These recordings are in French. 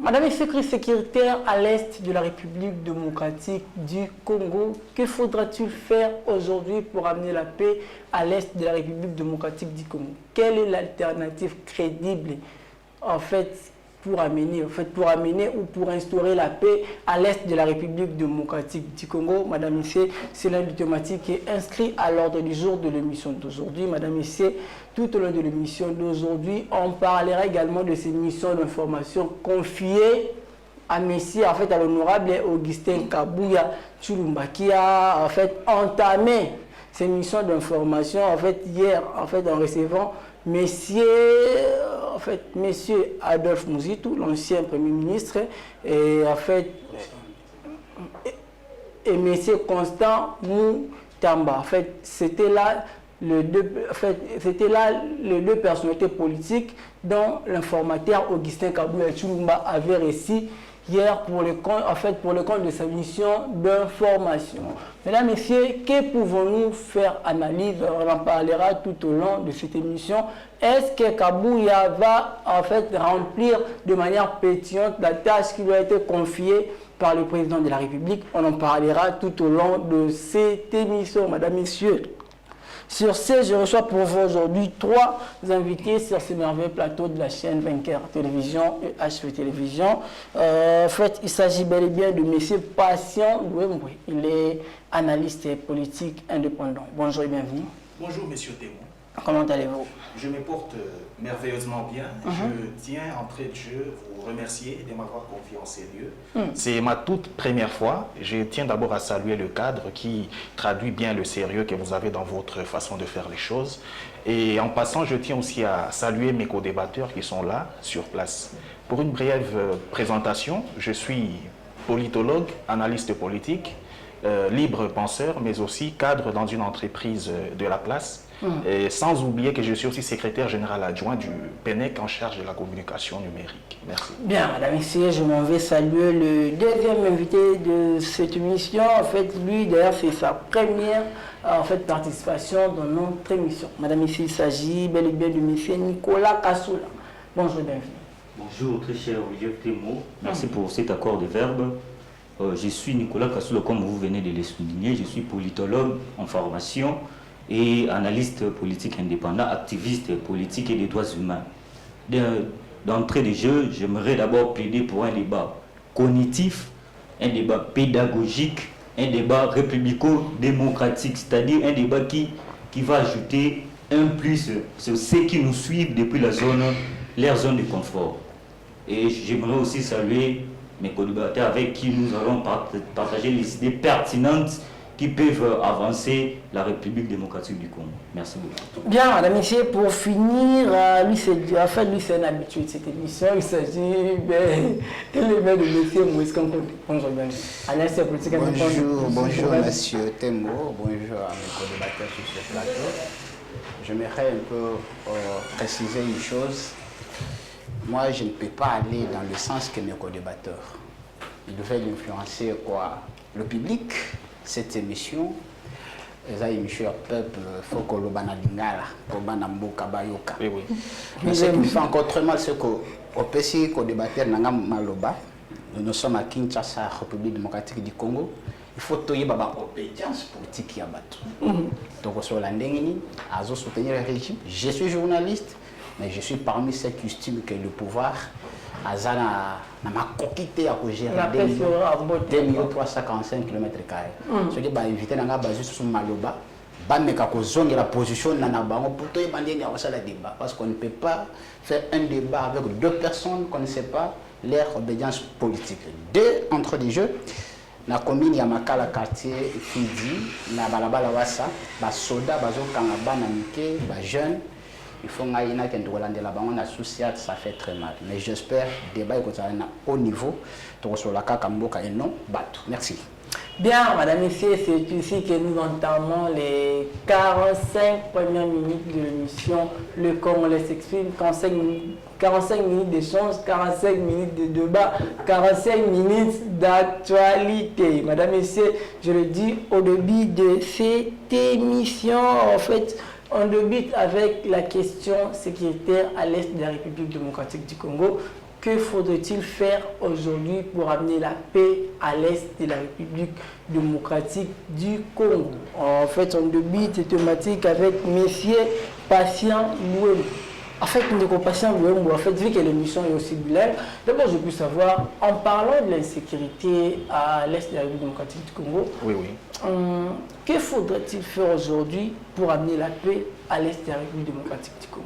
Madame le secrétaire à l'Est de la République démocratique du Congo, que faudra-t-il faire aujourd'hui pour amener la paix à l'Est de la République démocratique du Congo? Quelle est l'alternative crédible pour amener ou pour instaurer la paix à l'Est de la République démocratique du Congo? Madame Messier, c'est l'un des thématiques qui est inscrit à l'ordre du jour de l'émission d'aujourd'hui. Madame Messier, tout au long de l'émission d'aujourd'hui, on parlera également de ces missions d'information confiées à Messier, à l'honorable Augustin Kabouya Tshilumba, qui a entamé ces missions d'information hier en recevant Monsieur Adolphe Mouzitou, l'ancien Premier ministre, et Monsieur Constant Moutamba. C'était là les deux personnalités politiques dont l'informateur Augustin Kabouya Tshilumba avait réussi hier pour le compte de sa mission d'information. Mesdames, Messieurs, que pouvons-nous faire analyse? On en parlera tout au long de cette émission. Est-ce que Kabouya va remplir de manière pétillante la tâche qui lui a été confiée par le président de la République? On en parlera tout au long de cette émission, mesdames, messieurs. Sur ce, je reçois pour vous aujourd'hui 3 invités sur ce merveilleux plateau de la chaîne Vainqueur Télévision et HV Télévision. Il s'agit bel et bien de M. Patient Louemboué. Il est analyste politique indépendant. Bonjour et bienvenue. Bonjour, M. Témo. Comment allez-vous? Je me porte merveilleusement bien. Je tiens, entrée de jeu, vous remercier de m'avoir confié en ces lieux. C'est ma toute première fois. Je tiens d'abord à saluer le cadre qui traduit bien le sérieux que vous avez dans votre façon de faire les choses. Et en passant, je tiens aussi à saluer mes co-débatteurs qui sont là, sur place. Pour une brève présentation, je suis politologue, analyste politique, libre penseur, mais aussi cadre dans une entreprise de la place. Et sans oublier que je suis aussi secrétaire général adjoint du PENEC en charge de la communication numérique. Merci. Bien, madame, ici, je m'en vais saluer le deuxième invité de cette émission. Lui, d'ailleurs, c'est sa première participation dans notre émission. Madame, ici, il s'agit bel et bien de M. Nicolas Kassoula. Bonjour, bienvenue. Bonjour, très cher Olivier Témo. Merci pour cet accord de verbe. Je suis Nicolas Kassoula, comme vous venez de le souligner. Je suis politologue en formation et analyste politique indépendant, activiste politique et des droits humains. D'entrée de jeu, j'aimerais d'abord plaider pour un débat cognitif, un débat pédagogique, un débat républico-démocratique, c'est-à-dire un débat qui va ajouter un plus sur ceux qui nous suivent depuis leur zone de confort. Et j'aimerais aussi saluer mes collaborateurs avec qui nous allons partager les idées pertinentes qui peuvent avancer la République démocratique du Congo. Merci beaucoup. Bien, madame, messieurs, pour finir, lui c'est un habitué de cette émission. Il s'agit de monsieur Moïse Kankote. Bonjour, analyste politique indépendant. Bonjour, monsieur Témo. Bonjour à mes co-débatteurs sur ce plateau. J'aimerais un peu préciser une chose. Moi, je ne peux pas aller dans le sens que mes co-débatteurs. Ils devaient influencer le public. Cette émission, monsieur peuple, faut que le banalingala, pour banamboka bayoka. Mais ce qui me fait encore très mal, c'est qu'au PC, qu'au débatteur Nangam Maloba, nous sommes à Kinshasa, République démocratique du Congo. Il faut qu'il y ait une obédience politique qui a battu. Donc, sur la Ndengini, à soutenir le régime. Je suis journaliste, mais je suis parmi ceux qui estiment que le pouvoir Azana ma coquité à gérer 2345 km². Ce qui va éviter de baser sur Maloba, la position pour tout le débat. Parce qu'on ne peut pas faire un débat avec 2 personnes qu'on ne sait pas leur obédience politique. 2 entre les jeux. La commune Yamakala quartier qui dit na balabala wasa ba soda bazo kangaba na mike ba jeune. Il faut que la association, ça fait très mal. Mais j'espère que le débat est au niveau. Merci. Bien, madame, messieurs, c'est ici que nous entamons les 45 premières minutes de l'émission. Le Congolais s'exprime, 45 minutes d'échange, 45 minutes de débat, 45 minutes d'actualité. Madame, messieurs, je le dis au début de cette émission, on débute avec la question sécuritaire à l'est de la République démocratique du Congo. que faudrait-il faire aujourd'hui pour amener la paix à l'est de la République démocratique du Congo? En fait, on débute cette thématique avec Monsieur Patient Louemou. En fait, nous Patient Louemou, en fait, vu que l'émission est aussi bilingue, d'abord je peux savoir, en parlant de l'insécurité à l'est de la République démocratique du Congo, Oui, oui. que faudrait-il faire aujourd'hui pour amener la paix à l'est de la République démocratique du Congo?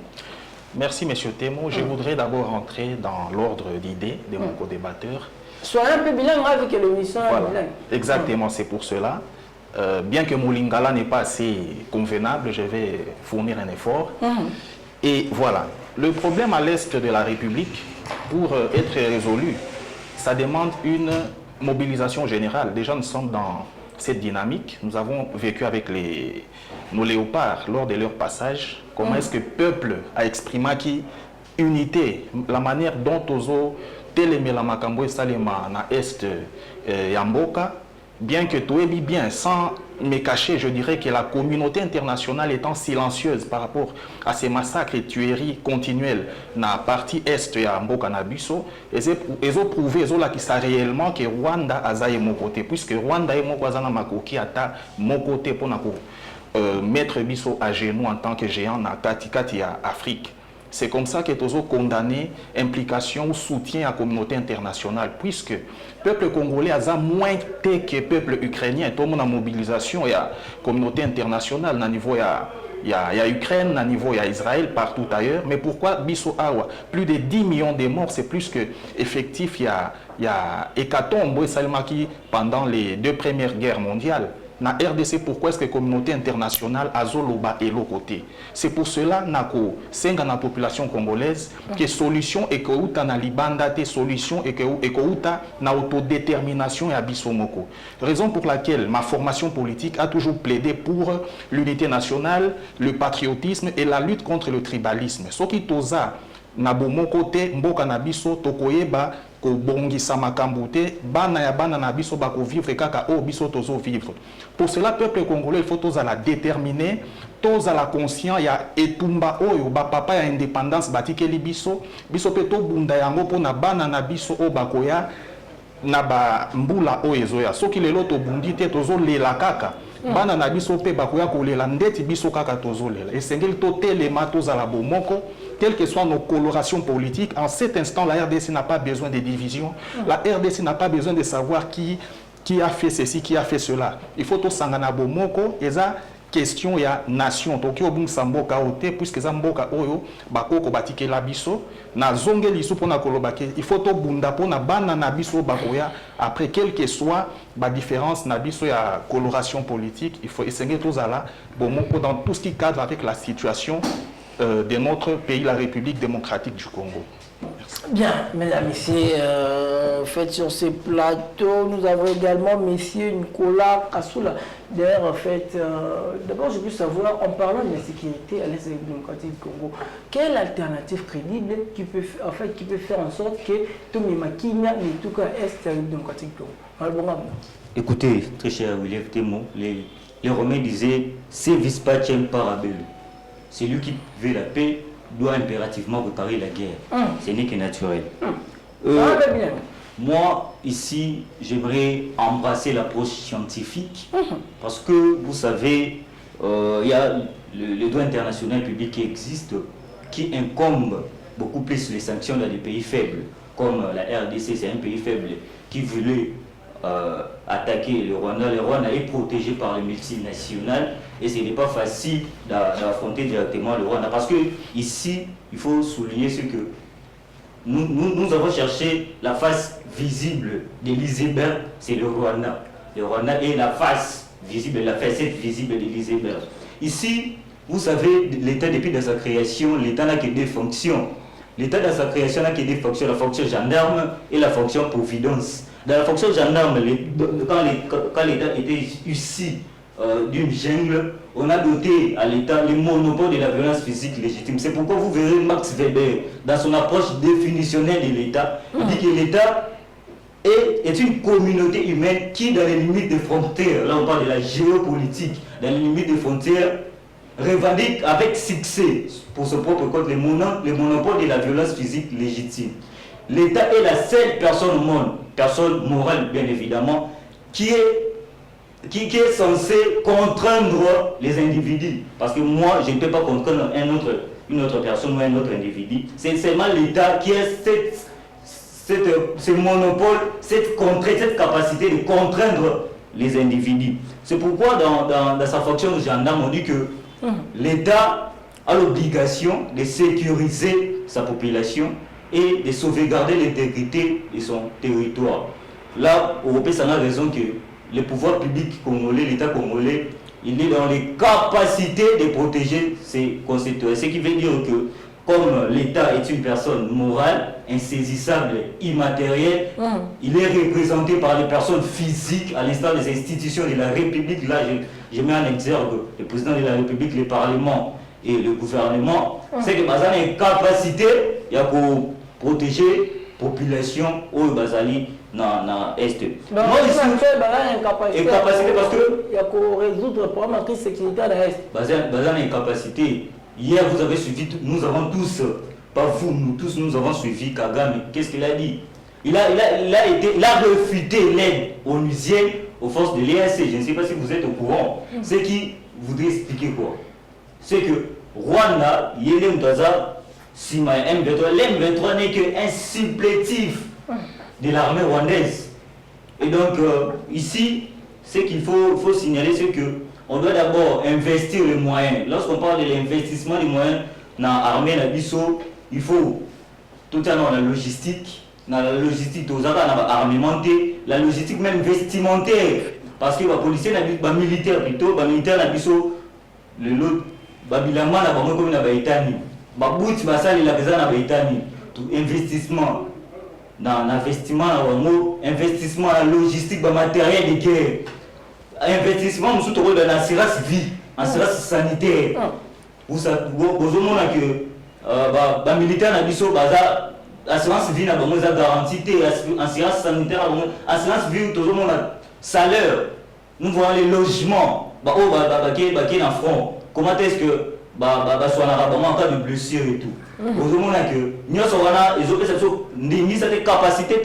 Merci, M. Temo. Je voudrais d'abord entrer dans l'ordre d'idées de mon co-débatteur. Soyez un peu bilingue avec l'émission Voilà. bilingue. Exactement, c'est pour cela. Bien que mon lingala n'est pas assez convenable, je vais fournir un effort. Et voilà, le problème à l'est de la République, pour être résolu, ça demande une mobilisation générale. Déjà, nous sommes dans cette dynamique. Nous avons vécu avec nos léopards lors de leur passage. Comment est-ce que le peuple a exprimé qui unité, la manière dont Tozo Teleme la Makambo et Salema na Est Yamboka, bien que tout est bien, sans me cacher, je dirais que la communauté internationale étant silencieuse par rapport à ces massacres et tueries continuelles dans la partie Est de Yamboka Nabiso, ils ont prouvé, ils ont là qui ça réellement que Rwanda a zaï mon côté, puisque Rwanda est mon voisin makoki ata mon côté pour mettre Bisso à genoux en tant que géant dans Kati Afrique. C'est comme ça que Tozo condamné implication ou soutien à la communauté internationale, puisque le peuple congolais a moins que le peuple ukrainien. Tout le monde en mobilisation, il y a la communauté internationale, au niveau il y a Ukraine, au niveau il y a Israël, partout ailleurs. Mais pourquoi Bisso Awa? Plus de 10 millions de morts, c'est plus que effectif. Il y a hécatombe pendant les 2 premières guerres mondiales. Na RDC, pourquoi est-ce que la communauté internationale a zoloba et l'autre côté? C'est pour cela que la population congolaise que solution et que na libanda te solution et que na autodétermination et abisomoko. Raison pour laquelle ma formation politique a toujours plaidé pour l'unité nationale, le patriotisme et la lutte contre le tribalisme. Ce qui toza na bomoko te mboka na biso tokoyeba ko bongisa makambo te bana ya bana na biso bako vivre kaka o biso tozo vivre. Pour cela peuple congolais il faut toza la déterminer, toza la conscient ya etumba oyo ba papa ya indépendance batikeli biso pe to bunda yango pona bana na biso o bakoya na ba mbula oyo ezoya soki lelo to bundi te tozo lela kaka bana na biso pe bakoya kolela ndeti biso kaka tozo lela esengeli to telema toza la bomoko. Quelles que soient nos colorations politiques, en cet instant, la RDC n'a pas besoin de division. La RDC n'a pas besoin de savoir qui a fait ceci, qui a fait cela. Il faut tout sangana bomoko et ça question ya nation. Tokyo bung samboka ote puisque zamboka oyo bakoko batike la biso na zonge lisu pona kolobake. Il faut to bunda pona bana na biso bakoya après quelle que soit ba différence na biso ya coloration politique. Il faut essayer tout ça là bomoko dans tout ce qui cadre avec la situation de notre pays, la République démocratique du Congo. Merci. Bien, mesdames, messieurs, fait sur ce plateau, nous avons également monsieur Nicolas Kassoula. D'ailleurs, en fait, d'abord, je veux savoir, en parlant de la sécurité à l'Est de la République démocratique du Congo, quelle alternative crédible qui peut faire en sorte que tout le monde qui n'a mais tout cas Est de la République démocratique du Congo? Écoutez, très cher William Temo, les Romains disaient « Sevis pacem parabellum ». Celui qui veut la paix doit impérativement préparer la guerre. Ce n'est que naturel. Moi, ici, j'aimerais embrasser l'approche scientifique parce que, vous savez, il y a le droit international public qui existe, qui incombe beaucoup plus les sanctions dans les pays faibles, comme la RDC, c'est un pays faible qui voulait attaquer le Rwanda. Le Rwanda est protégé par les multinationales et ce n'est pas facile d'affronter directement le Rwanda. Parce que ici, il faut souligner ce que nous avons cherché la face visible de l'Iséberg, c'est le Rwanda. Le Rwanda est la face visible, la facette visible de l'Iséberg. Ici, vous savez, l'État depuis dans sa création, l'État n'a que 2 fonctions. L'État dans sa création n'a que 2 fonctions, la fonction gendarme et la fonction providence. Dans la fonction gendarme, quand l'État était ici d'une jungle, on a doté à l'État le monopole de la violence physique légitime. C'est pourquoi vous verrez Max Weber, dans son approche définitionnelle de l'État, il dit que l'État est une communauté humaine qui, dans les limites des frontières, là on parle de la géopolitique, dans les limites des frontières, revendique avec succès pour son propre compte le monopole de la violence physique légitime. l'État est la seule personne au monde, personne morale bien évidemment, qui est censée contraindre les individus. Parce que moi, je ne peux pas contraindre une autre personne ou un autre individu. C'est seulement l'État qui a ce monopole, cette capacité de contraindre les individus. C'est pourquoi dans sa fonction de gendarme, on dit que l'État a l'obligation de sécuriser sa population et de sauvegarder l'intégrité de son territoire. Là, Européen s'en a raison que le pouvoir public congolais, l'État congolais, il est dans les capacités de protéger ses concitoyens. Ce qui veut dire que comme l'État est une personne morale, insaisissable, immatérielle, il est représenté par les personnes physiques, à l'instar des institutions de la République. Là, je mets en exergue le président de la République, le Parlement et le gouvernement. C'est que Bazan a une capacité pour protéger la population au Bazali dans l'Est. Donc, incapacité parce que il y a pour résoudre le problème de crise sécuritaire de l'Est. Bazan a une capacité. Hier, vous avez suivi, nous avons tous, pas vous, nous tous, nous avons suivi Kagame. Qu'est-ce qu'il a dit? Il a refuté l'aide onusienne aux forces de l'EAC. Je ne sais pas si vous êtes au courant. Ce qui voudrait expliquer quoi? C'est que Rwanda, Yele Mutaza, Sima M23, l'M23 n'est qu'un supplétif de l'armée rwandaise. Et donc, ici, ce qu'il faut signaler, c'est que on doit d'abord investir les moyens. Lorsqu'on parle de l'investissement des moyens dans l'armée, il faut tout à l'heure la logistique, armementer, la logistique même vestimentaire. Parce que les policiers, les militaires plutôt, les militaires, le lot, babilama na bango comme na baitani babuti basali la pesa na baitani tout investissement dans l'investissement na bango, investissement en logistique, ba matériel de guerre, investissement musu to dans l'assurance vie, assurance sanitaire. Vous savez bozomona que ba militaire na biso baza assurance vie na bango za garantie te, assurance sanitaire na bango, assurance vie tozomona salaire. Nous voyons les logements ba na front. Comment est-ce que en cas de blessure et tout? Vous avez que nous avons cette capacité de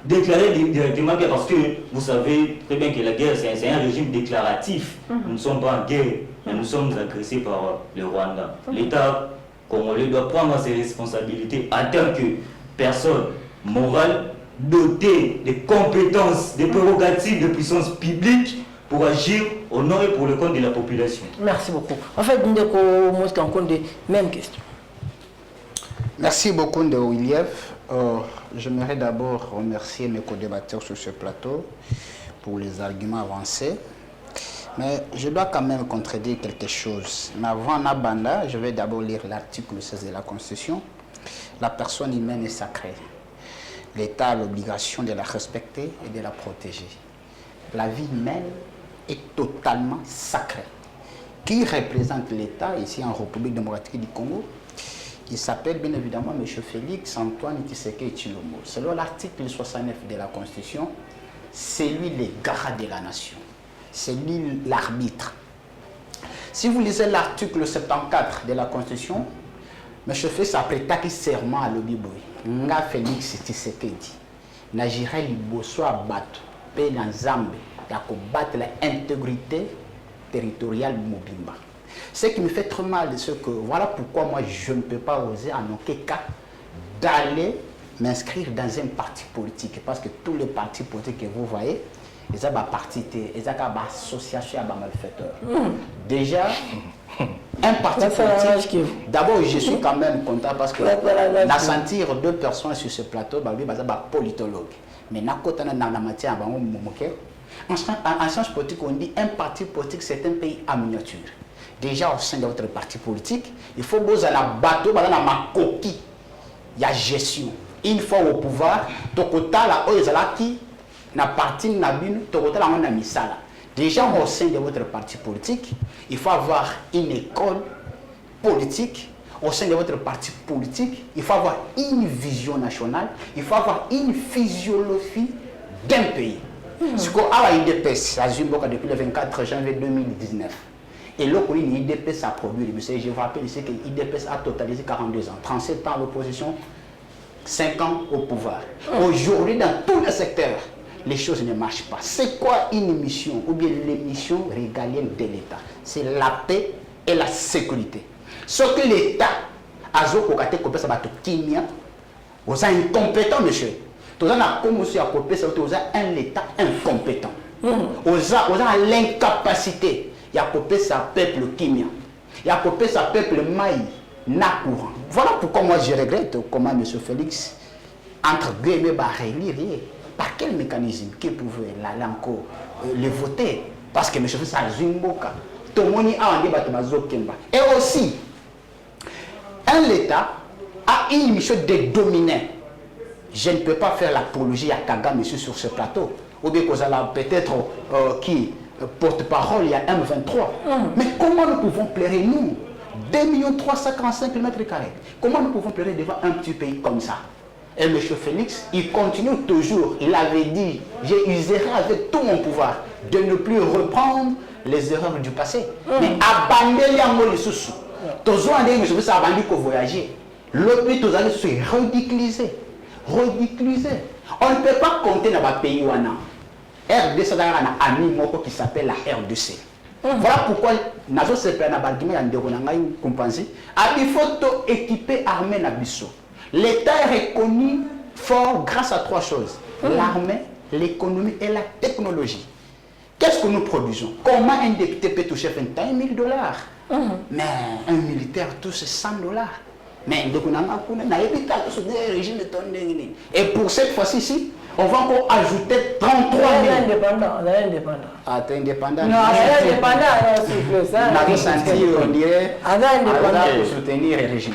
déclarer directement parce que vous savez très bien que la guerre c'est un régime déclaratif. Nous ne sommes pas en guerre, mais nous sommes agressés par le Rwanda. L'État congolais doit prendre ses responsabilités en tant que personne morale dotée de compétences, de prérogatives de puissance publique pour agir au nom et pour le compte de la population. Merci beaucoup. En fait, nous avons des mêmes questions. Merci beaucoup, Ndeo William. J'aimerais d'abord remercier mes co-débatteurs sur ce plateau pour les arguments avancés. Mais je dois quand même contredire quelque chose. Mais avant Nabanda, je vais d'abord lire l'article 16 de la Constitution. La personne humaine est sacrée. L'État a l'obligation de la respecter et de la protéger. La vie humaine est totalement sacrée. Qui représente l'État ici en République démocratique du Congo? Il s'appelle bien évidemment M. Félix Antoine Tshisekedi Tshilombo. Selon l'article 69 de la Constitution, c'est lui le garant de la nation. C'est lui l'arbitre. Si vous lisez l'article 74 de la Constitution, M. Félix a prêté serment à l'Obiboy. Nga Félix Tshisekedi. N'agira liboso à battre. Pe na Nzambe. De combattre l'intégrité territoriale de Mobimba. Ce qui me fait très mal, c'est que voilà pourquoi moi je ne peux pas oser en aucun cas d'aller m'inscrire dans un parti politique. Parce que tous les partis politiques que vous voyez, ils ont des partis, ils ont des associations à malfaiteurs. Déjà, un parti politique, d'abord je suis quand même content parce que la sentir deux personnes sur ce plateau, ils sont politologues. Mais dans la matière, en sciences politiques, on dit un parti politique, c'est un pays en miniature. Déjà, au sein de votre parti politique, il faut que vous ayez un bateau, dans ma coquille. Il y a gestion. Une fois au pouvoir, déjà, au sein de votre parti politique, il faut avoir une école politique. Au sein de votre parti politique, il faut avoir une vision nationale, il faut avoir une physiologie d'un pays. Ce qu'on a à l'IDPS, depuis le 24 janvier 2019. Et là, l'IDPS a produit, je vous rappelle ici que l'IDPS a totalisé 42 ans, 37 ans à l'opposition, 5 ans au pouvoir. Aujourd'hui, dans tous les secteurs, les choses ne marchent pas. C'est quoi une mission ou bien l'émission régalienne de l'État? C'est la paix et la sécurité. Ce que l'État a fait, c'est incompétent, monsieur. Vous avez un État incompétent. Vous avez l'incapacité. Il y a sa peuple Kimia. Il y a sa peuple Maï. Courant. Voilà pourquoi moi je regrette comment M. Félix, entre guillemets, va relire. Par quel mécanisme qui pouvait là encore le voter? Parce que M. Félix a Zumboka. Tout le monde a un débat. Et aussi, un État a une mission de dominer. Je ne peux pas faire l'apologie à Kagame sur ce plateau. Ou bien qu'on a peut-être qui porte-parole, il y a M23. Mais comment nous pouvons plaire, nous, 2 345 km²? Comment nous pouvons plaire devant un petit pays comme ça? Et M. Félix, il continue toujours. Il avait dit, j'userai avec tout mon pouvoir de ne plus reprendre les erreurs du passé. Mais abandonner les sous. Tous les gens qui ont voyagé. L'autre, tous les gens sont ridiculisés. On ne peut pas compter dans le pays où on a. RDC a un ami qui s'appelle la RDC. Voilà pourquoi il faut équiper l'armée Nabiso. L'État est reconnu fort grâce à 3 choses. L'armée, l'économie et la technologie. Qu'est-ce que nous produisons? Comment un député peut toucher $21 000? Mais un militaire touche $100. Mais et pour cette fois-ci, on va encore ajouter 33 000. Ah, t'es indépendant. Non, c'est indépendant. On dirait pour soutenir le régime.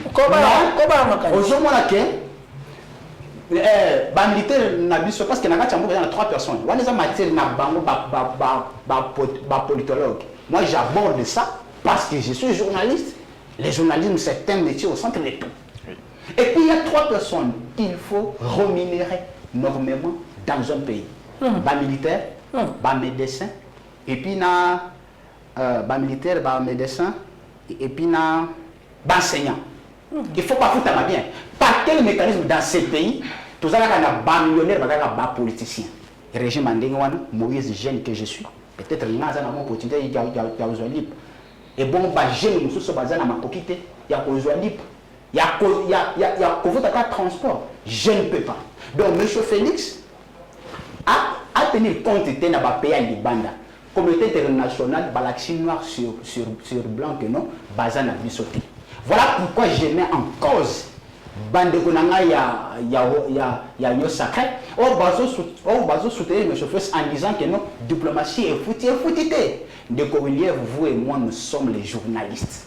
Aujourd'hui, militaire parce qu'il y a 3 personnes. Politologue. Moi, j'aborde ça parce que je suis journaliste. Les journalistes, c'est un métier au centre de tout. Et puis, il y a 3 personnes qu'il faut rémunérer normalement dans un pays. Militaire, médecin, et puis militaire, médecin, et puis enseignant. Il ne faut pas foutre à bien. Par quel mécanisme dans ces pays, tous les millionnaires, des politiciens. Le régime Andengwana, Moïse jeune que je suis, peut-être que je mon opportunité, il y a libre. Et bon, jeune, nous sommes basés dans ma coquille, il y a libre. Il y a transport. Je ne peux pas. Donc, M. Félix a tenu compte de la pays à Libanda. Communauté internationale, Balaxi noir sur blanc que non, Bazana Bissoté. Voilà pourquoi je mets en cause Bandekonanga ya yo sacré. Bazo soutenir M. Félix en disant que non, diplomatie est foutité. De Corilier, vous et moi, nous sommes les journalistes.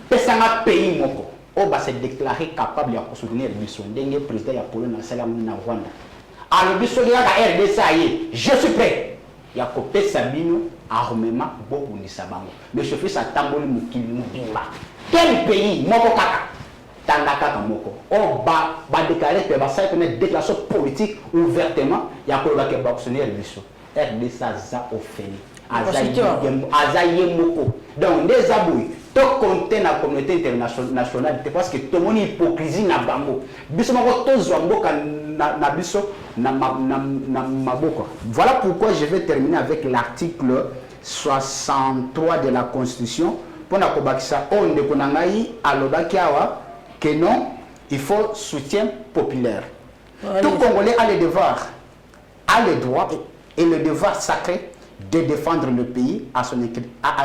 Pesanga pays moko. On va se déclarer capable de soutenir le président de la Pologne na Rwanda. Alors, le RDC, je suis prêt. Il y a copé Sabino, armement, beaucoup de sabango. Mais je fais ça tamboli mukili mubimba. Quel pays, moko kaka, tangaka moko. On va déclarer que ça est une déclaration politique ouvertement. Il y a copé soutenir le RDC a offert. Azaye moko. Donc, des abouilles. Tout compte dans la communauté internationale parce que tout le monde est hypocrisie na bango. Voilà pourquoi je vais terminer avec l'article 63 de la Constitution. Pour la Kobakisa, on ne connaît pas que non, il faut soutien populaire. Tout Congolais a le devoir, a le droit et le devoir sacré de défendre le pays à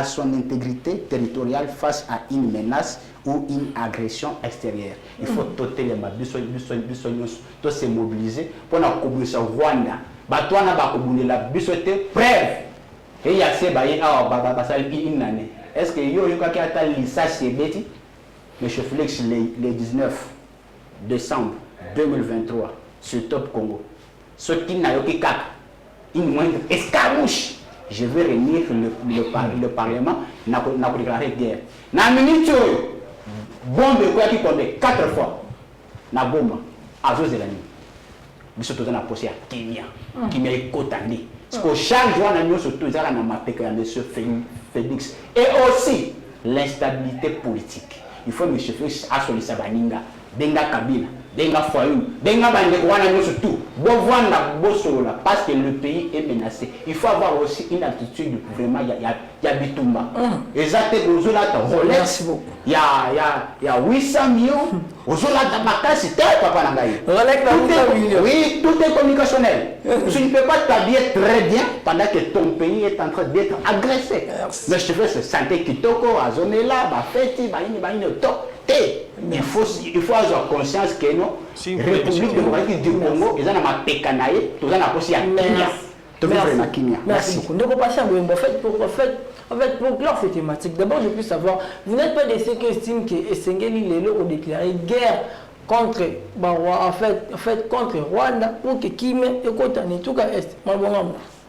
son intégrité territoriale face à une menace ou une agression extérieure. Il faut toter les mabis, tous se mobiliser pour la commune Rwanda. Batouana ba commune la bisoté bref. Et il y a ces baillés une année. Est-ce que yo qui a lissage c'est bêti? Monsieur Félix le 19 décembre 2023 sur Top Congo. Ce qui n'a eu qu'à une moindre escarmouche. Je vais réunir le Parlement, n'a déclaré guerre. Na minute, bombe qui tombe 4 fois. Na bombe, à Zozelani. Mais surtout dans la posée à Kenya, qui m'a écouté. Parce que chaque jour, on a surtout dans ma paix à M. Félix. Et aussi, l'instabilité politique. Il faut M. Félix à Solisabaninga, Benga Kabila. denga foyou, denga bande wana nous surtout. Bon voir la bosola parce que le pays est menacé. Il faut avoir aussi une attitude vraiment il y a bitumba. Exactement ozola ta Rolex. Il y a 800 millions. Ozola ta makasi c'était papa nangai. Rolex 800 millions. Oui, tout est communicationnel. Tu ne peux pas t'habiller très bien pendant que ton pays est en train d'être agressé. Mais je te fais ce santé kitoko azonela ba feti ba ini to. Il faut avoir conscience que non, la République démocratique du Congo, ils ont un pécanaï, ils ont un possible à Kenya. Merci beaucoup. Nous repassons en fait, pour clore cette thématique, d'abord je peux savoir, vous n'êtes pas de ceux qui estiment que Esengeli Lelo ont déclaré guerre contre contre Rwanda pour que Kim et Kotani tout cas est.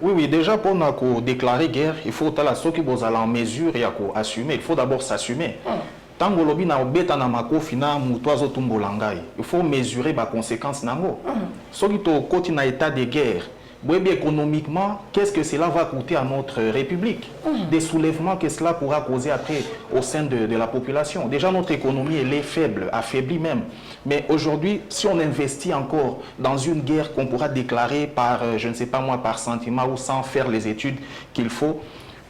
Oui, déjà pour nous déclarer guerre, il faut que ceux qui sont en mesure et assumer. Il faut d'abord s'assumer. Tango lobi na obeta na makofi na mutoazo tumbolangai. Il faut mesurer les conséquences nango. Soki to koti na état de guerre, économiquement, qu'est-ce que cela va coûter à notre République? Des soulèvements que cela pourra causer après au sein de la population. Déjà notre économie elle est faible, affaiblie même. Mais aujourd'hui, si on investit encore dans une guerre qu'on pourra déclarer par, je ne sais pas moi, par sentiment ou sans faire les études qu'il faut,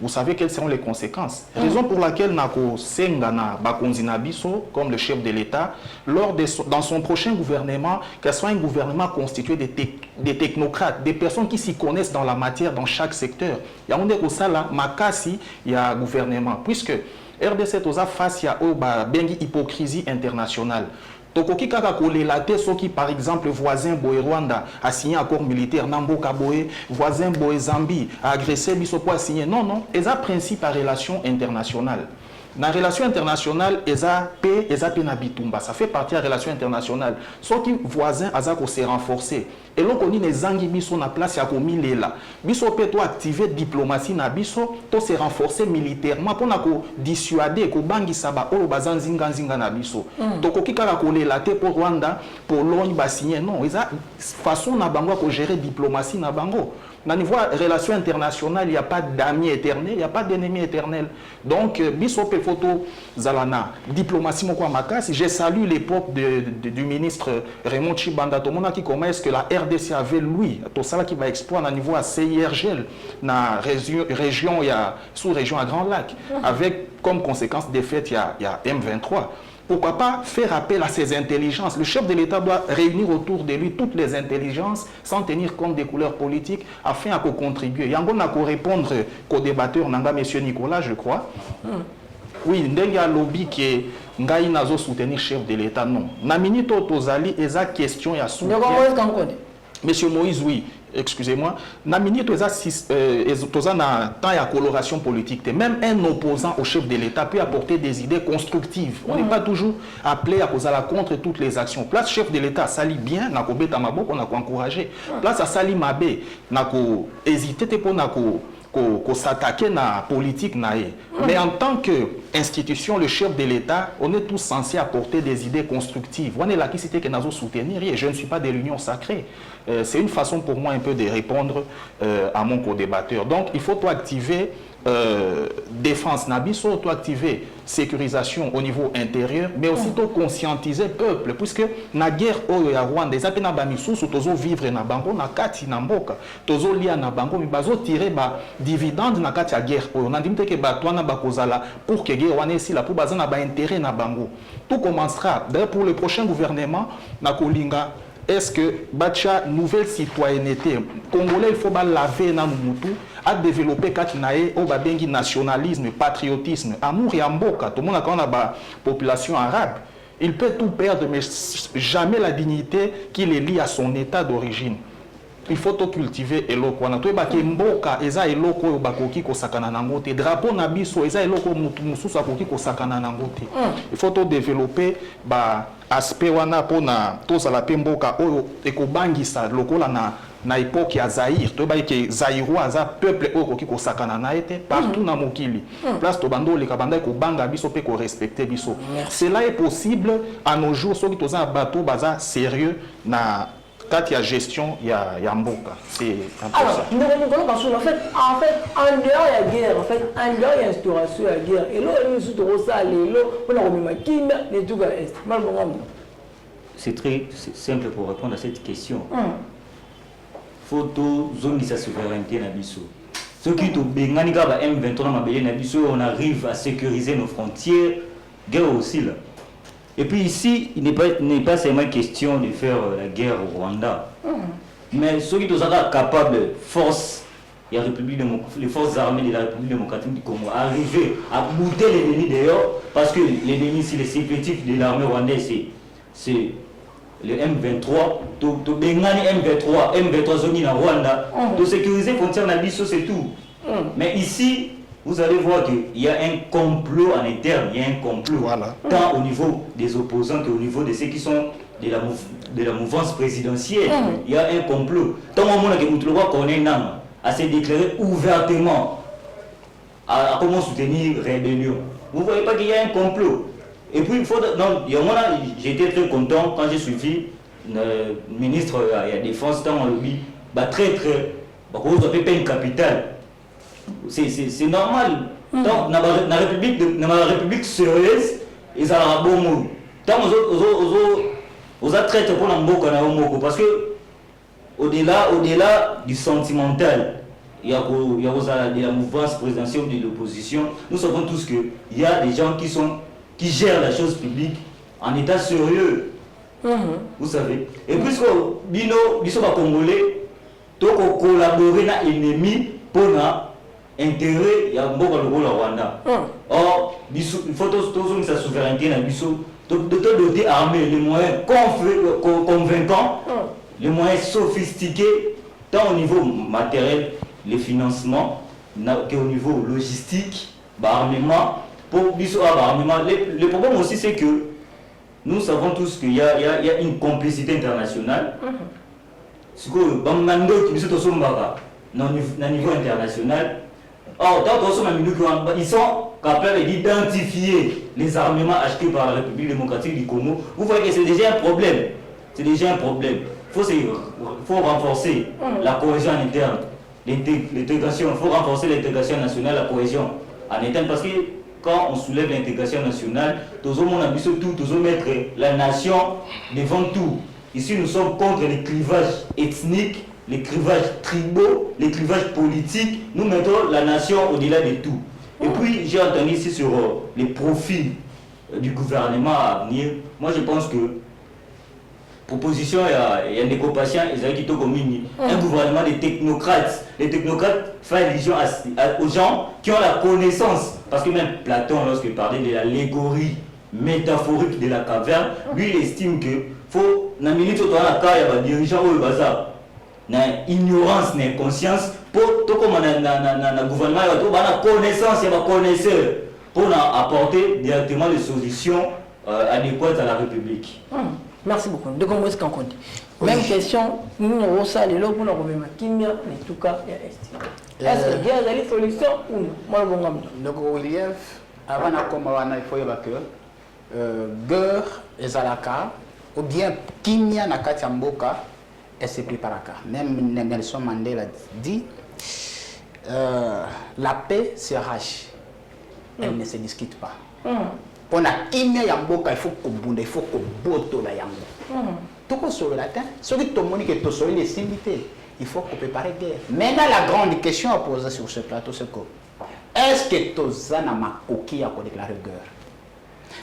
vous savez quelles seront les conséquences. Raison pour laquelle Nako Sengana Bakonzina Biso, comme le chef de l'État, dans son prochain gouvernement, qu'il soit un gouvernement constitué des technocrates, des personnes qui s'y connaissent dans la matière, dans chaque secteur. Il y a un Osala, Makasi, il y a un gouvernement. Puisque RDC est face à une hypocrisie internationale. Tokoki kaka kolelate soki par exemple voisin boy Rwanda a signé un accord militaire Namboka boy voisin boy Zambie a agressé biso po signé non et ça principe à relation internationale. Dans la relation internationale, eza pe na bitumba, ça fait partie de la relation internationale. Soit qui voisin azako s'est renforcé. Et l'on connaît les zangi biso na place ya komi lela. Biso peut to activer diplomatie na biso, to s'est renforcé militairement pour na ko dissuader ko bangi saba o bazanzinga nzinga na biso. To koki kaka ko lela te pour Rwanda, Pologne ba signer non, eza façon na bango ko gérer diplomatie na bango. Dans le niveau relation internationale, il n'y a pas d'amis éternels, il n'y a pas d'ennemis éternels. Donc, Bisope Photo Zalana, diplomatie Mokwa Makasi, j'ai salué l'époque du ministre Raymond Chibanda Tomona qui commence que la RDC avait lui, tout ça qui va exploiter à niveau à CIRGL, dans la région, sous-région à Grand Lac, avec comme conséquence des faits, il y a M23. Pourquoi pas faire appel à ces intelligences? Le chef de l'État doit réunir autour de lui toutes les intelligences sans tenir compte des couleurs politiques afin de contribuer. Il y a un répondre qu'au débatteur, M. Nicolas, je crois. Oui, il y a un lobby qui est ngai nazo soutenir le chef de l'État. Non. Namini Tozali, et ça question ya soutien. Monsieur Moïse, oui. Excusez-moi, Namini toza na temps ya coloration politique. Même un opposant au chef de l'État peut apporter des idées constructives. On n'est pas toujours appelé à causer contre toutes les actions. Place chef de l'État sali bien, nako beta maboko, on a encouragé. Place à sali mabe, nako hésiter pour nako qu'on s'attaquer à la politique. Mais en tant qu'institution, le chef de l'État, on est tous censés apporter des idées constructives. On est là qui cité que nous soutenir et je ne suis pas de l'union sacrée. C'est une façon pour moi un peu de répondre à mon co-débatteur. Donc il faut tout activer défense nabiso, tout activer sécurisation au niveau intérieur, mais aussi tout conscientiser le peuple, puisque la guerre au Rwanda, les appels na bamisous, tozo vivre na bango, na kati na mboka, tozo lia na bango, mais bazo tirer ba dividende na kati ya guerre. On a dit que batouana bakozala pour que guerre wana ici la pour bazana ba intérêt na bango. Tout commencera. D'ailleurs pour le prochain gouvernement, na kolinga. Est-ce que Bacha nouvelle citoyenneté congolais il faut laver na mutu à développer katinae au babengi nationalisme, patriotisme, amour et amboka tout le monde a quand la population arabe, il peut tout perdre mais jamais la dignité qui les lie à son état d'origine. Il faut tout cultiver eloko na to ba ke mboka eza eloko oyo bakoki ko sakana nango te drapeau na biso eza eloko mutu mususu akoki ko sakana nango te. Il faut tout développer ba aspect wana pona tozala pe mboka oyo ekobangisa lokola na époque ya Zaïre to ba ke Zaïrois za peuple oyo koki ko sakana na ete partout na mokili. Place to bando le kabanda ko banga biso pe ko respecter biso. Cela est possible à nos jours soki toza bateau baza sérieux na quand il y a gestion, il y a mboka. C'est un peu alors, ça. En fait, en dehors il y a guerre, en fait, en dehors il y a instauration, il y a guerre. Et là, on a mis tout ça, on a mis ma kim, les tout est. c'est très simple pour répondre à cette question. Photo, zone de sa souveraineté na biso. Ce qui tout bengani ka ba M23 na mabele na biso, on arrive à sécuriser nos frontières, guerre aussi là. Et puis ici, il n'est pas seulement question de faire la guerre au Rwanda. Mais ceux qui sont capables, les forces armées de la République démocratique du Congo, arriver à bouter l'ennemi dehors, parce que l'ennemi, c'est les effectifs de l'armée rwandaise, c'est le M23, to bengani M23 zoni na Rwanda, de sécuriser les frontières na biso, c'est tout. Mais ici, vous allez voir qu'il y a un complot en interne, il y a un complot, tant au niveau des opposants qu'au niveau de ceux qui sont de la mouvance présidentielle. Il y a un complot. Tant au moment que Moutouloua connaît à se déclarer ouvertement à comment soutenir la rébellion. Vous ne voyez pas qu'il y a un complot. Et puis, j'étais très content quand j'ai suivi le ministre de la Défense dans le lobby, très, une capitale. C'est normal. Dans la République sérieuse, ils ont un bon mot. Tant aux traités pour l'emboka na omoko, parce que au-delà du sentimental, il y a de la mouvance présidentielle de l'opposition. Nous savons tous qu'il y a des gens qui gèrent la chose publique en état sérieux. Vous savez. Et puisque Bino Congolais, donc collaborer avec l'ennemi pour intérêt, il y a un bon Rwanda. Or, il faut que sa souveraineté na biso de doter armée les moyens convaincants, les moyens sophistiqués, tant au niveau matériel, les financements, qu'au niveau logistique, armement. Pour armement. Le problème aussi, c'est que nous savons tous qu'il y a une complicité internationale. C'est que niveau international. Or, ils sont capables d'identifier les armements achetés par la République démocratique du Congo. Vous voyez que c'est déjà un problème. C'est déjà un problème. Il faut renforcer la cohésion interne, l'intégration. Il faut renforcer l'intégration nationale, la cohésion en interne. Parce que quand on soulève l'intégration nationale, tous mettre la nation devant tout. Ici, nous sommes contre les clivages ethniques, les clivages tribaux, les clivages politiques. Nous mettons la nation au-delà de tout. Et puis, j'ai entendu ici sur les profils du gouvernement à venir. Moi, je pense que proposition, il y a des patients, un gouvernement de technocrates. Les technocrates font allusion aux gens qui ont la connaissance. Parce que même Platon, lorsqu'il parlait de l'allégorie métaphorique de la caverne, lui, il estime que faut, dans la minute où il y a des dirigeants au bazar, ignorance, inconscience, pour tout comme le gouvernement, il y a connaissance, il y a connaisseur, pour apporter directement les solutions adéquates à la République. Merci beaucoup. De comment est-ce qu'on compte? Même question, nous avons ça, les lots pour nous remettre. Qui m'a en tout cas, est-ce qu'il y a des solutions ou non? Donc, William, avant de commencer, il faut que guerre et Zalaka, ou bien Kimia Nakati Mboka, et se prépare. Même Nelson Mandela dit la paix se rache, elle ne se discute pas. Pour la Kimia Yamboka, il faut qu'on bunde, il faut qu'on botte la Yambo. Tout comme sur le latin, ce qui te que tu sois les syndicats, il faut qu'on prépare la guerre. Maintenant, la grande question à poser sur ce plateau, c'est que est-ce que tu as ma coquille à déclarer guerre?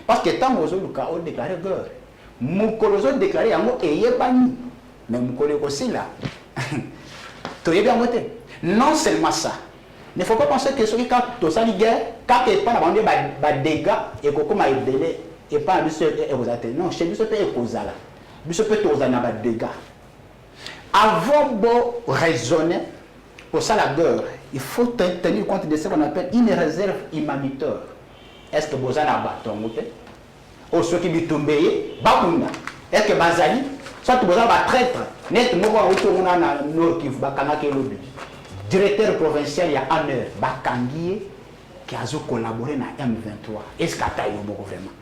Parce que tant que tu as déclaré guerre, nous avons déclaré guerre et il n'y a pas ni. Mais nous connaissons aussi là. Tu es bien voté. Non seulement ça. Il ne faut pas penser que celui qui a une guerre, quand il n'y a pas de dégâts, et que comme il délai, et pas de non, chez nous, c'est pas là. Nous sommes des dégâts. Avant de raisonner, pour ça la guerre, il faut tenir compte de ce qu'on appelle une réserve humanitaire. Est-ce que vous avez un bâton? Ou ceux qui sont tombés, est-ce que Bazali, soit vous avez un traître, net, nous avons directeur provincial, il y a un heure, Bakangié, qui a collaboré avec M23. Est-ce qu'il y a vraiment?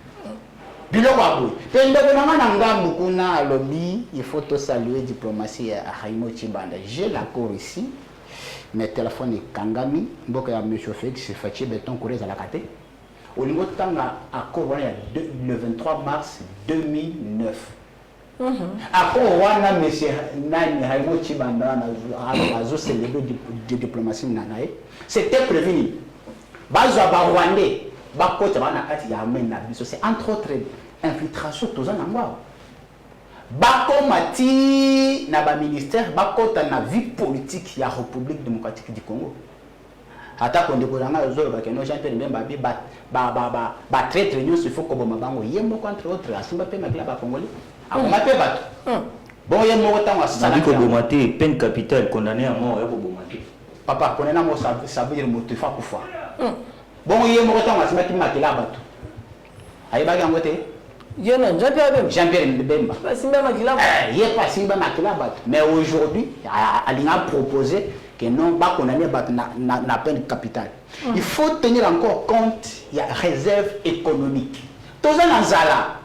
Il faut saluer la diplomatie à Raimo Chibanda. J'ai l'accord ici. Mes téléphones est Kangami. Je suis M. Félix, c'est Fatih Béton Kourez à la Kate. Au niveau de temps, l'accord le 23 mars 2009. Encore wana monsieur nani Raymond Chibanda azo célébrer de diplomatie nanae. C'était prévenu. Bazwa ba Rwandais ba kota bana kati ya mena biso c'est entre autres infiltration toza na ngwa. Ba komati na ba ministère ba kota na vie politique ya République démocratique du Congo. Ata konde ko zanga zo ba keno Jean-Pierre Bemba bi ba traître nyos il faut ko boma bango yembo contre autres asimba pe makila ba congolais. Akoma pe bato. Bon yembo ko tanga sala ko bomate peine capitale condamné à mort ya ko bomate. Papa connaît mo ça veut dire moto fa kufa. Bon yembo ko tanga asimba ki makila bato. Ayiba gango te. Yena Jean-Pierre Bemba. Simba makila. Il est pas simba makila bato. Mais aujourd'hui, il a proposé que non pas condamner na peine capitale. Il faut tenir encore compte il y a réserve économique. Tous en zala.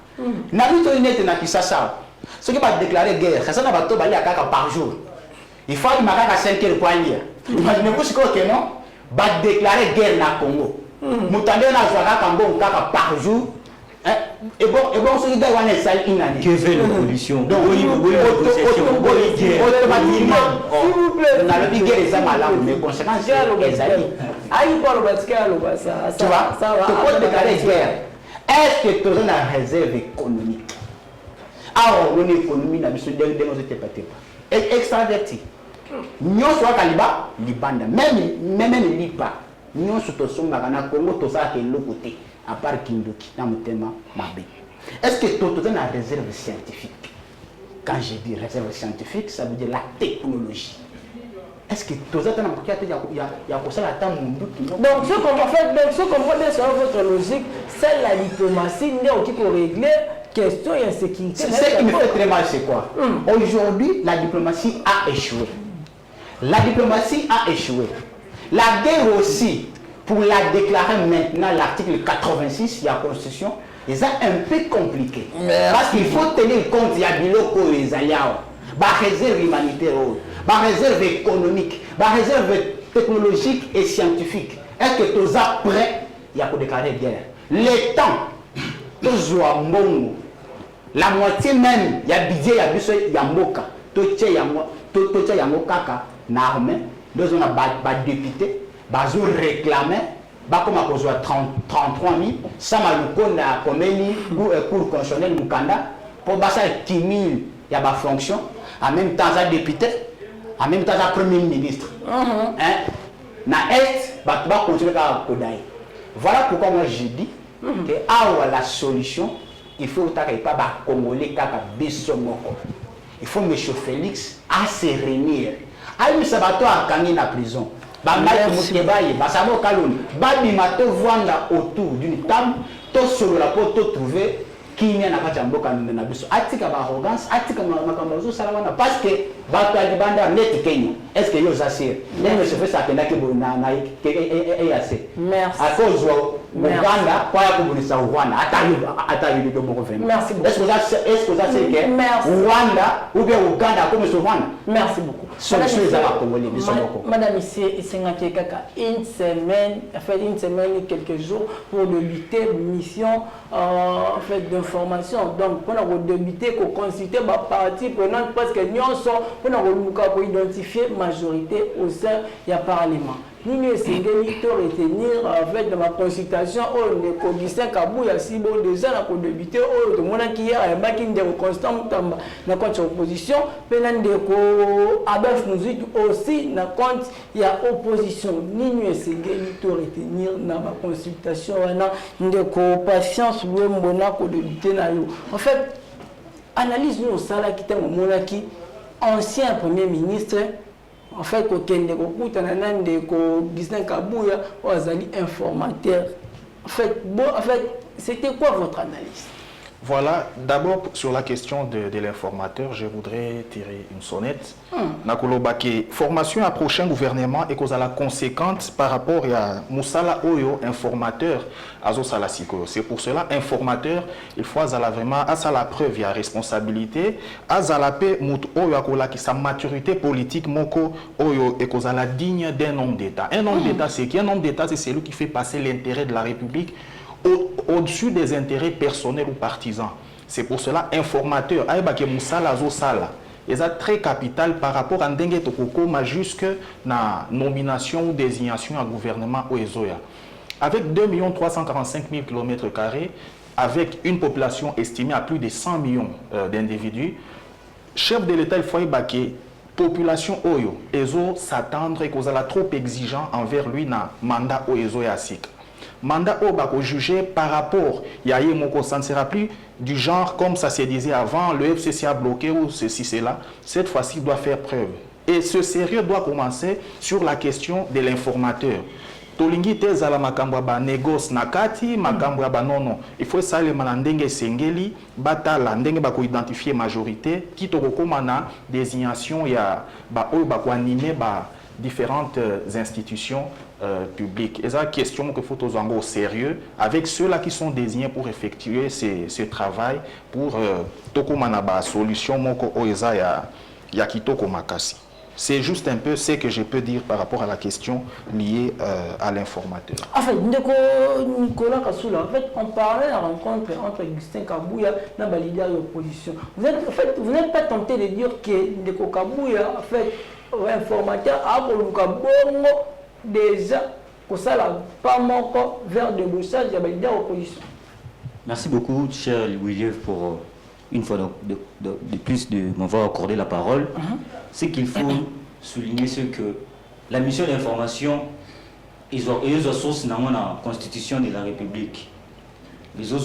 Na luto net na kisasa. Ce qui va déclarer guerre, ça na bato bali akaka par jour. Il faut il marque à 5 heures pour lire. Imaginez-vous ce que non va déclarer guerre na Congo. Mutande na zwaka kambo kaka par jour. Et bon ce qui doit wana sal inani. Que fait l'opposition? Donc automatiquement, s'il vous plaît, na le guerre ça malamu mais conséquences ezali. Aïe pour le basket ça. Tu vois, ça va. Tu peux déclarer guerre. Est-ce que tu as une réserve économique? Alors, on économie n'a besoin de extraverti. Nous sommes Kaliba, Libanda, même Lipa. Nous sommes Magana Congo, tout ça qui est l'autre côté, à part Kindoki, dans le thème Mabé. Est-ce que tu as une réserve scientifique? Quand je dis réserve scientifique, ça veut dire la technologie. Est-ce que tout ça, il y a pour ça la temps donc, ce qu'on va faire, ce qu'on va faire selon votre logique, c'est la diplomatie qui peut régler question et insécurité. Ce qui me fait très mal, c'est quoi? Aujourd'hui, la diplomatie a échoué. La diplomatie a échoué. La guerre aussi, pour la déclarer maintenant, l'article 86 de la Constitution, c'est un peu compliqué. Parce qu'il faut tenir compte, il y a biloko et Zaliao, la réserve humanitaire, la réserve économique, la réserve technologique et scientifique. Est-ce que tu es prêt? Il y a pour déclarer guerre. Les temps, la moitié même, il y a budget, il y a Moka, il y a Moka, l'armée, nous avons des députés, nous avons réclamé, comme à cause de 33 000, ça m'a dit pour constitutionnel Mukanda, pour passer 10 000, il y a des fonctions, en même temps, il y a député, en même temps, il y a premier ministre. Na Est, il va continuer à Kodaï. Voilà pourquoi moi je dis que la solution, il faut que les Congolais il faut M. Félix à se réunir. Aïe, ça va toi à gagner la prison. Autour d'une table, tout sur la porte trouver qui n'y a pas de mboka na biso. Atika ba arrogance, atika makambazo salamana parce que bato ya libanda net Kenya. Est-ce que yo zasir? Même se fait ça que na EAC. Merci. À cause de Uganda, quoi ya kubulisa Rwanda, ata yo boko vraiment. Merci beaucoup. Est-ce que ça c'est que Rwanda ou bien Uganda comme ce Rwanda? Merci beaucoup. Madame ici, une semaine, une semaine et quelques jours pour débuter mission d'information. Donc, pour débuter, pour consulter ma partie prenante parce que nous sommes pour identifier majorité au sein du Parlement. Nous essayons de retenir avec ma consultation au Augustin Kabouya si bon déjà pour débuter au de mon qui a un de constant dans compte opposition Penandeko Abef nous aussi dans compte il y a opposition nous essayons de retenir dans ma consultation de patience ou mbona ko débuter na yo en fait analyse nous ça là qui t'a monaki ancien premier ministre. En fait, quand Augustin Kabouya Azali informateur. En fait, c'était quoi votre analyse? Voilà, d'abord sur la question de l'informateur, je voudrais tirer une sonnette. Nakolobake, formation à prochain gouvernement et cause à la conséquente par rapport à Moussala Oyo, informateur, Azo Salasiko. C'est pour cela, informateur, il faut vraiment à la preuve, il y a responsabilité, à la paix, Oyo Akola qui sa maturité politique, Moko Oyo et cause à la digne d'un homme d'État. Un homme d'État, c'est qui? Un homme d'État, c'est celui qui fait passer l'intérêt de la République au-dessus des intérêts personnels ou partisans. C'est pour cela, informateur, aïbake moussala zo sala. Et ça très capital par rapport à Ndenge Tokokoma jusque na nomination ou désignation à gouvernement au Ezoya. Avec 2 345 000 km², avec une population estimée à plus de 100 millions d'individus, chef de l'État, il faut que population Oyo, Ezo s'attendre et qu'on a trop exigeant envers lui na mandat au Ezoya Sik. Mandat au bako jugé par rapport, il y a eu mon ça ne sera plus du genre comme ça se disait avant, le FCC a bloqué ou ceci, cela. Cette fois-ci, il doit faire preuve. Et ce sérieux doit commencer sur la question de l'informateur. Tolingi teza la makambwa ba négoce nakati, makambwa ba non. Il faut ça le manandenge sengeli, batala ndenge bako identifier majorité, qui tokokomana désignation ya ba oyo bako animer ba différentes institutions publiques. Et c'est la question qu'il faut aux au sérieux avec ceux-là qui sont désignés pour effectuer ce travail pour tokomanaba solution moko oeza ya kitoko makasi. C'est juste un peu ce que je peux dire par rapport à la question liée à l'informateur. En fait, Nicolas Kassoula, en fait, on parlait de la rencontre entre Augustin Kabouya et le leader de l'opposition. Vous n'êtes pas tenté de dire que Ndeko Kabouya, en fait, informateur a déjà que ça n'a pas manqué vers le débouchage de la leader de l'opposition. Merci beaucoup, cher Louis-Lièvre, pour une fois de plus de m'avoir accordé la parole. C'est qu'il faut souligner ce que la mission d'information, ils ont source dans la Constitution de la République. Ils ont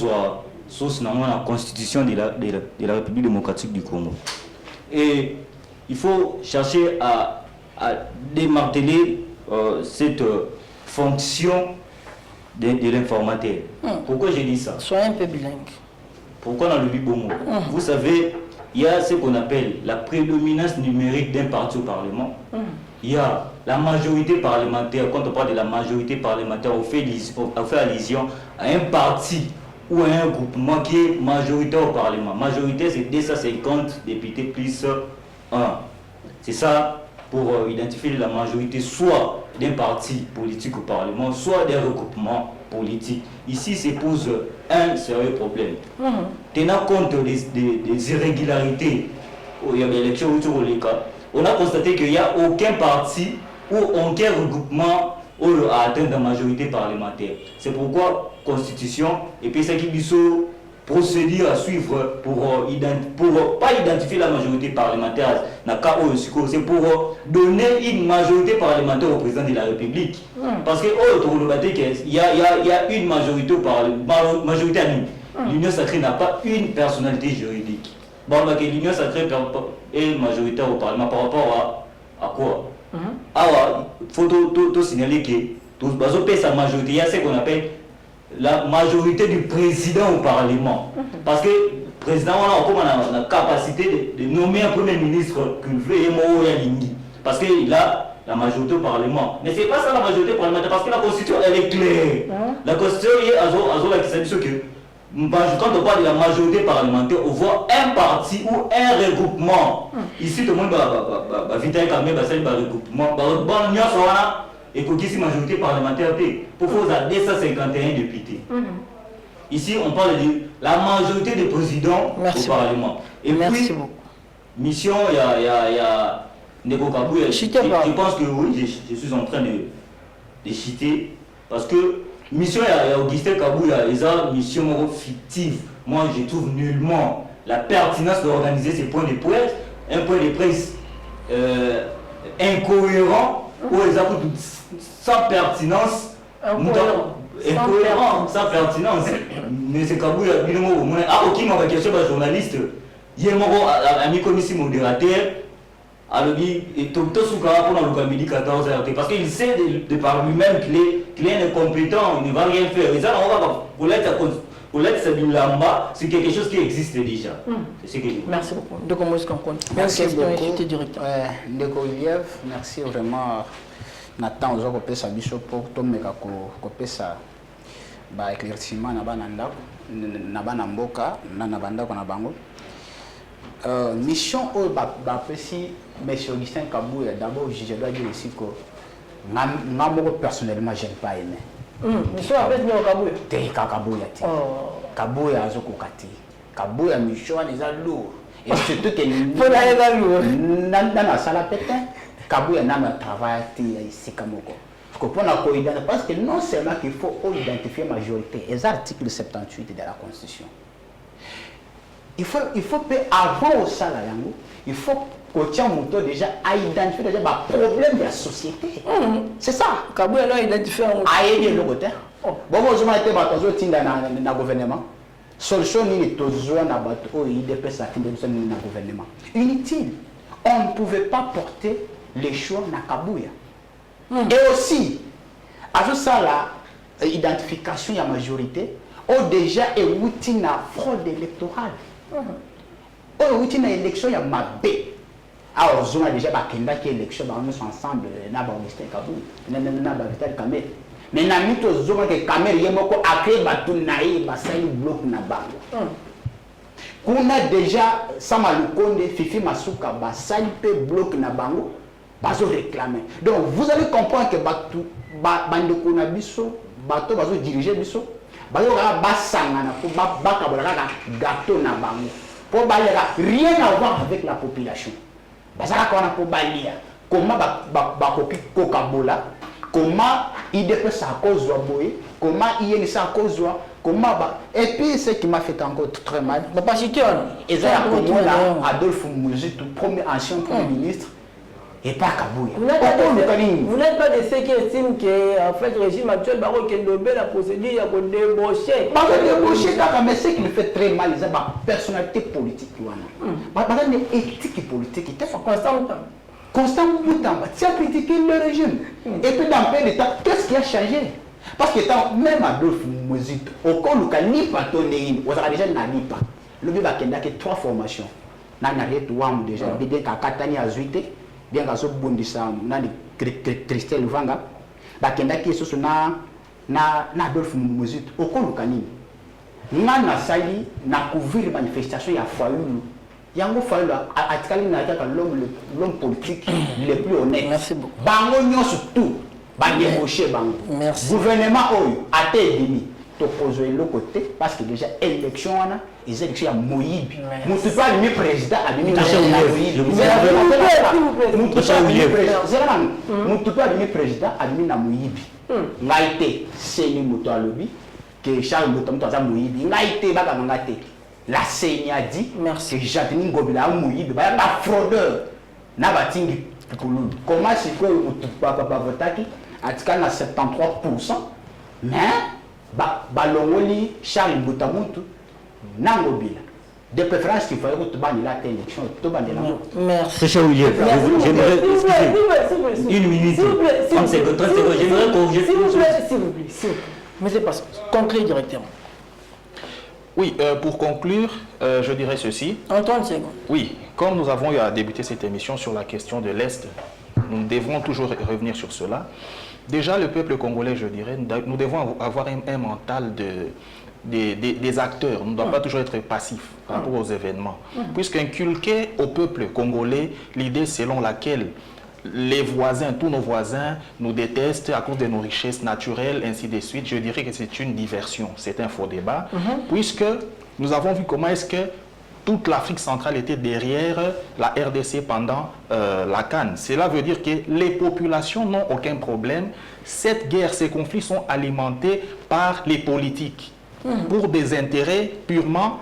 source dans la Constitution de la République démocratique du Congo. Et il faut chercher à démanteler cette fonction de l'informateur. Pourquoi j'ai dit ça? Soyez un peu bilingue. Pourquoi dans le Bibomo? Vous savez, il y a ce qu'on appelle la prédominance numérique d'un parti au Parlement. Il y a la majorité parlementaire. Quand on parle de la majorité parlementaire, on fait allusion à un parti ou à un groupement qui est majoritaire au Parlement. Majorité, c'est 250 députés plus 1. C'est ça pour identifier la majorité soit d'un parti politique au Parlement, soit des regroupements politiques. Ici, se pose un sérieux problème. Tenant compte des irrégularités aux élections autour du cas, on a constaté qu'il n'y a aucun parti ou aucun regroupement a atteint la majorité parlementaire. C'est pourquoi Constitution et puis ce qui dit procédure à suivre pour pas identifier la majorité parlementaire, c'est pour donner une majorité parlementaire au président de la République. Parce que il y a une majorité au Parlement, majorité à nous. L'Union sacrée n'a pas une personnalité juridique. Bon, l'Union sacrée est majoritaire au Parlement par rapport à quoi? Alors, il faut signaler que sa majorité, il y a ce qu'on appelle la majorité du président au Parlement. Parce que le président a la capacité de nommer un premier ministre qu'il veut et parce qu'il a la majorité au Parlement. Mais ce n'est pas ça la majorité parlementaire, parce que la Constitution elle est claire. La Constitution est à que quand on parle de la majorité parlementaire, on voit un parti ou un regroupement. Ici, tout le monde va vite avec un regroupement. Et pour qui c'est majorité parlementaire, pour faire 251 députés. Ici, on parle de la majorité des présidents au Parlement. Et merci puis, beaucoup. Mission, il y a Ndeko Kabouya. Je pense que oui, je suis en train de citer. Parce que mission, il y a Augustin Kabouya, ils ont une mission fictive. Moi, je trouve nullement la pertinence d'organiser ces points de presse. Un point de presse incohérent, où ils ont sans pertinence. Incohérent, sans pertinence. Mais c'est Kabouya, ok, ma question de journaliste, il y a un ami comme ici, modérateur, alors il tout le 14h, parce qu'il sait de par lui-même qu'il est incompétent, il ne va rien faire. Et ça, on va pour l'être c'est quelque chose qui existe déjà. C'est ce que je veux. Merci beaucoup. De comment est-ce qu'on compte? Merci beaucoup. Ndeko Louis-Lièvre, merci vraiment. Nathan ozo kopesa biso pour tomeka kopesa ba éclaircissement na bana ndako na bana mboka na bandako na bango. Mission au bapesi monsieur Augustin Kabouya, d'abord je dois dire ici que moi personnellement j'aime pas aimer. Monsieur avec Kabouya. Kabouya. Kabouya azo kokati. Kabouya Michoua les a lourd. Et surtout que Pour la lourd. Dans la salle à pétain, Kabouya n'a pas travaillé ici comme parce que non seulement qu'il faut identifier la majorité, les articles 78 de la Constitution. Il faut avant au salaire, il faut que tu aies déjà à identifier déjà les problèmes de la société. C'est ça. Kabouya a identifié un Aïe, le côté. Bon, vous avez été dans le gouvernement. Solution ni tozo na bateau IDP ça fin de le gouvernement. Inutile. On ne pouvait pas porter les choix na Kabouya. Et aussi, à ça là, identification de la majorité, on déjà est na fraude électorale. On est na élection ya mabé. Alors on a déjà bakenda qui élection nous ensemble na ba Augustin Kabouya, na ba Vital Kamerhe. Mais na mito zoma ke Kamerhe yemoko akre batu naï basali bloc na bango. Kuna déjà sama lukonde Fifi Masuka basali pe bloc na bango bazo réclamer. Donc vous allez comprendre que batu bandeko na biso bato bazo diriger biso bazo ka basanga na ko bakabola ka gâteau na bango. Pour balela rien à voir avec la population. Bazaka kona po balia comment ba kopi kokabola. Comment il dépend à cause de boy, comment il est à cause de comment et puis ce qui m'a fait encore très mal. Papa Chikion, et ça Adolphe Mouzitou, premier ancien premier ministre, et pas Kabouya. Vous n'êtes pas de ceux qui estiment que en fait le régime actuel Baro Kendombe la procédure a débauché. Pas débauché, mais ce qui me fait très mal, c'est la personnalité politique. C'est éthique politique. Constant Moutamba, tu as critiqué le régime. Et puis dans peu de temps, qu'est-ce qui a changé? Parce que même Adolphe Mouzitou, au cas où il n'y a pas de temps, on a déjà n'a pas. Le bébé a fait 3 formations. On a déjà bien qu'à Katani à Zuité, bien qu'à ce bondissant, on a Christelle Vanga, Bakenda qui est sur Adolphe Mouzitou, au cas où il y a un sali, na couvrir manifestation, il y a fallu. Yango fallu l'homme politique le plus honnête. Merci beaucoup. Bango nyon surtout, débauché bango. Merci. Gouvernement oyo a été demi. T'opposer le côté parce que déjà élection ana, les élections à Moïb. Moutou pas le président a demi Moutou pas le président a demi na Moïb. Ngaité c'est ni Moutou a lobby que Charles Moutou a Moïb. Ngaité ba ngate. La CENI a dit que Jacqueline Ngobila a mouillé, la fraudeur n'a pas tingé. Comment c'est que vous votez à 73%, mais Balongoli, Charles Boutamout, Nangobila. De préférence qu'il fallait que tu bannes la élection, tu bannes la. Merci. J'aimerais une minute, 30 secondes, j'aimerais corriger. S'il vous plaît. Monsieur Pascal, concluez directement. Oui, pour conclure, je dirais ceci. En 30 secondes. Oui, comme nous avons eu à débuter cette émission sur la question de l'Est, nous devrons toujours revenir sur cela. Déjà, le peuple congolais, je dirais, nous devons avoir un mental des acteurs. On ne doit pas toujours être passif par rapport aux événements. Puisqu'inculquer au peuple congolais l'idée selon laquelle les voisins, tous nos voisins nous détestent à cause de nos richesses naturelles, ainsi de suite. Je dirais que c'est une diversion, c'est un faux débat, puisque nous avons vu comment est-ce que toute l'Afrique centrale était derrière la RDC pendant la CAN. Cela veut dire que les populations n'ont aucun problème. Cette guerre, ces conflits sont alimentés par les politiques pour des intérêts purement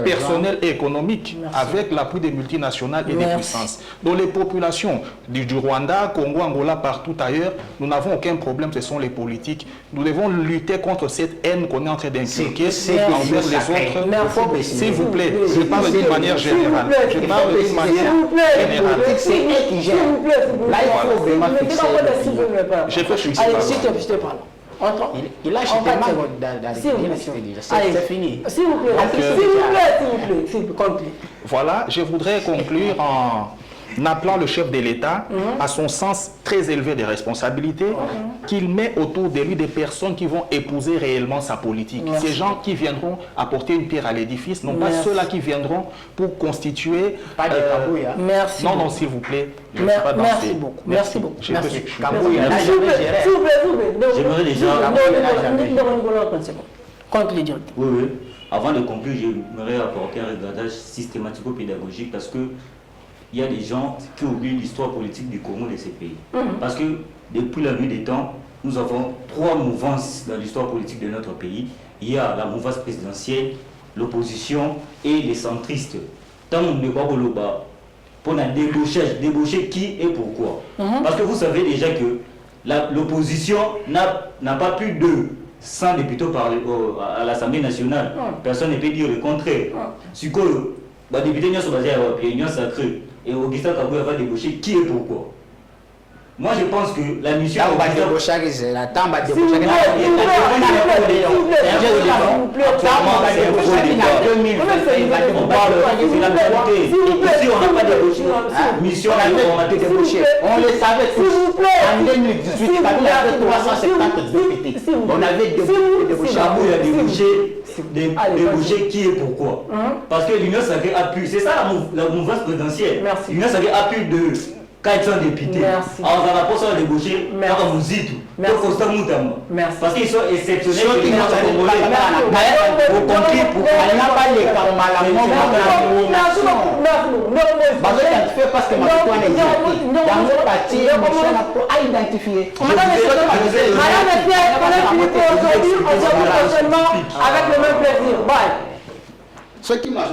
personnels et économiques. Merci. Avec l'appui des multinationales et des puissances. Donc les populations du Rwanda, Congo, Angola, partout ailleurs, nous n'avons aucun problème, ce sont les politiques. Nous devons lutter contre cette haine qu'on est en train d'inculquer envers les autres. S'il vous plaît, je parle d'une manière générale. Je parle d'une manière générale. C'est elle qui gère. Là, il faut vraiment fixer. Je peux fixer. Allez, je te parle. Il a acheté c'est fini. S'il vous plaît, s'il vous plaît. Voilà, je voudrais conclure en appelant le chef de l'État à son sens très élevé des responsabilités, qu'il met autour de lui des personnes qui vont épouser réellement sa politique. Ces gens qui viendront apporter une pierre à l'édifice, non pas ceux-là qui viendront pour constituer... Merci. Non, s'il vous plaît. Merci beaucoup. Merci beaucoup. J'aimerais déjà... contre les directeurs. Oui, oui. Avant de conclure, j'aimerais apporter un regardage systématico-pédagogique parce que il y a des gens qui oublient l'histoire politique du Congo de ces pays. Parce que depuis la nuit des temps, nous avons 3 mouvances dans l'histoire politique de notre pays. Il y a la mouvance présidentielle, l'opposition et les centristes. Tant on ne voit pas pour débaucher qui et pourquoi. Parce que vous savez déjà que l'opposition n'a pas plus de 100 députés à l'Assemblée nationale. Personne ne peut dire le contraire. Si les députés sont basés à la réunion sacrée et Augustin Kabouya va débaucher qui et pourquoi. Moi, je pense que la mission... Là, on va débaucher, c'est la temps, on va débaucher. S'il vous Ici, on n'a pas débauché. Mission, on a débauché. On le savait tous. En 2018, Kabila avait 370 députés. On avait débauché. Débauché qui et pourquoi. Parce que l'Union sacrée a pu... C'est ça la mouvance présidentielle. L'Union sacrée a plus de 400 députés. Merci. Alors, on va pas ça débaucher par Mouzitou. Parce qu'ils sont exceptionnels. Vous compris pourquoi il n'a pas les carmalamots parce que ma on est dans le parti, a identifié. Madame Pierre, on a fini pour aujourd'hui. On se retrouve prochainement avec le même plaisir. Bye. Ce qui m'a